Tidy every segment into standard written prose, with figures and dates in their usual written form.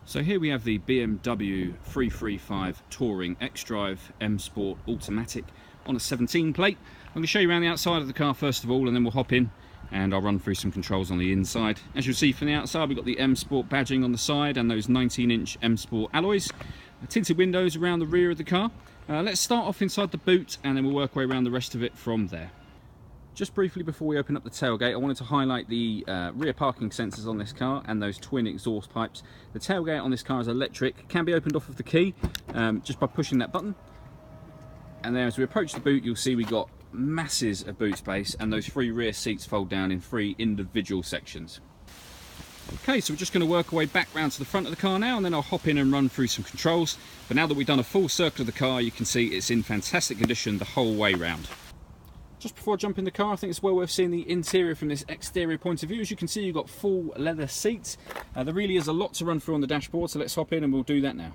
So here we have the BMW 335 Touring X-Drive M Sport Automatic on a 17 plate. I'm going to show you around the outside of the car first of all, and then we'll hop in and I'll run through some controls on the inside. As you'll see from the outside, we've got the M Sport badging on the side and those 19-inch M Sport alloys. Tinted windows around the rear of the car. Let's start off inside the boot and then we'll work our way around the rest of it from there. Just briefly before we open up the tailgate, I wanted to highlight the rear parking sensors on this car and those twin exhaust pipes. The tailgate on this car is electric, can be opened off of the key just by pushing that button. And then as we approach the boot, you'll see we've got masses of boot space, and those three rear seats fold down in three individual sections. Okay, so we're just going to work our way back round to the front of the car now, and then I'll hop in and run through some controls. But now that we've done a full circle of the car, you can see it's in fantastic condition the whole way round. Just before I jump in the car, I think it's well worth seeing the interior from this exterior point of view. As you can see, you've got full leather seats. There really is a lot to run through on the dashboard, so let's hop in and we'll do that now.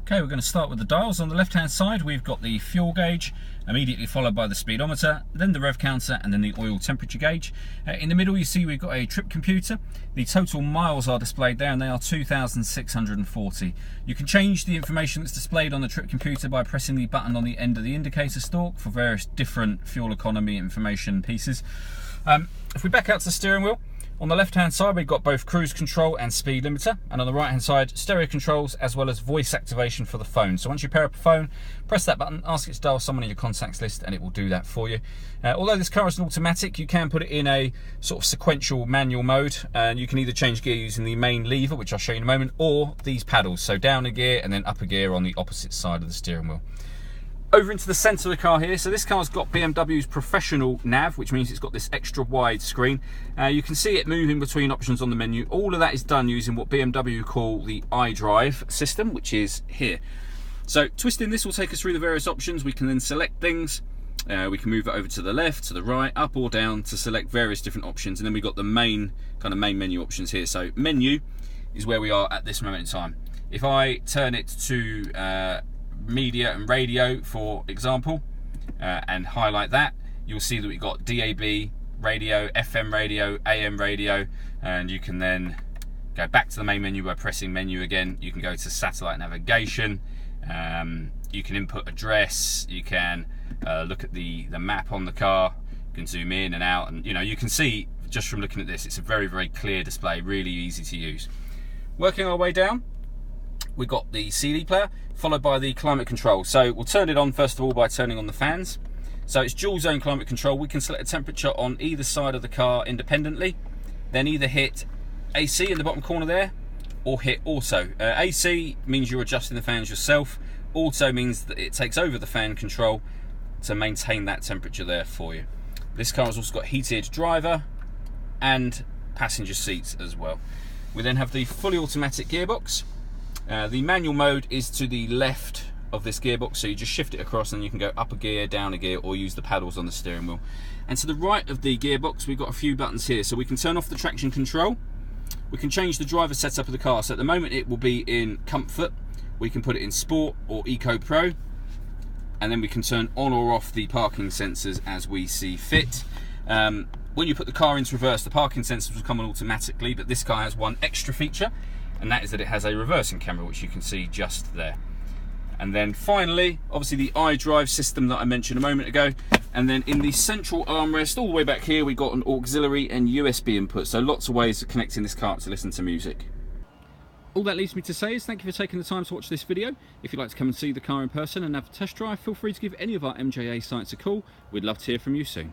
Okay, we're going to start with the dials. On the left hand side we've got the fuel gauge, immediately followed by the speedometer, then the rev counter, and then the oil temperature gauge. In the middle you see we've got a trip computer. The total miles are displayed there and they are 2,640. You can change the information that's displayed on the trip computer by pressing the button on the end of the indicator stalk for various different fuel economy information pieces. If we back out to the steering wheel, on the left hand side we've got both cruise control and speed limiter, and on the right hand side stereo controls as well as voice activation for the phone. So once you pair up a phone, press that button, ask it to dial someone in your contacts list and it will do that for you. Although this car is an automatic, you can put it in a sort of sequential manual mode, and you can either change gear using the main lever, which I'll show you in a moment, or these paddles, so down a gear and then up a gear on the opposite side of the steering wheel. Over into the centre of the car here, so this car's got BMW's professional nav, which means it's got this extra wide screen. You can see it moving between options on the menu. All of that is done using what BMW call the iDrive system, which is here. So twisting this will take us through the various options. We can then select things. We can move it over to the left, to the right, up or down to select various different options. And then we've got the main menu options here. So menu is where we are at this moment in time. If I turn it to media and radio, for example, and highlight that, you'll see that we've got DAB radio, FM radio, AM radio, and you can then go back to the main menu by pressing menu again. You can go to satellite navigation, you can input address, you can look at the map on the car, you can zoom in and out, and you can see just from looking at this, it's a very, very clear display, really easy to use. Working our way down, we've got the CD player, followed by the climate control. So we'll turn it on first of all by turning on the fans. So it's dual zone climate control. We can select a temperature on either side of the car independently, then either hit AC in the bottom corner there, or hit auto. AC means you're adjusting the fans yourself. Auto means that it takes over the fan control to maintain that temperature there for you. This car has also got heated driver and passenger seats as well. We then have the fully automatic gearbox. The manual mode is to the left of this gearbox, so you just shift it across and you can go up a gear, down a gear, or use the paddles on the steering wheel. And to the right of the gearbox we've got a few buttons here, so we can turn off the traction control, we can change the driver setup of the car, so at the moment it will be in comfort, we can put it in sport or eco pro, and then we can turn on or off the parking sensors as we see fit. When you put the car into reverse, the parking sensors will come on automatically, but this car has one extra feature, and that is that it has a reversing camera, which you can see just there. And then finally, obviously the iDrive system that I mentioned a moment ago, and then in the central armrest all the way back here we've got an auxiliary and USB input, so lots of ways of connecting this car to listen to music. All that leaves me to say is thank you for taking the time to watch this video. If you'd like to come and see the car in person and have a test drive, feel free to give any of our MJA sites a call. We'd love to hear from you soon.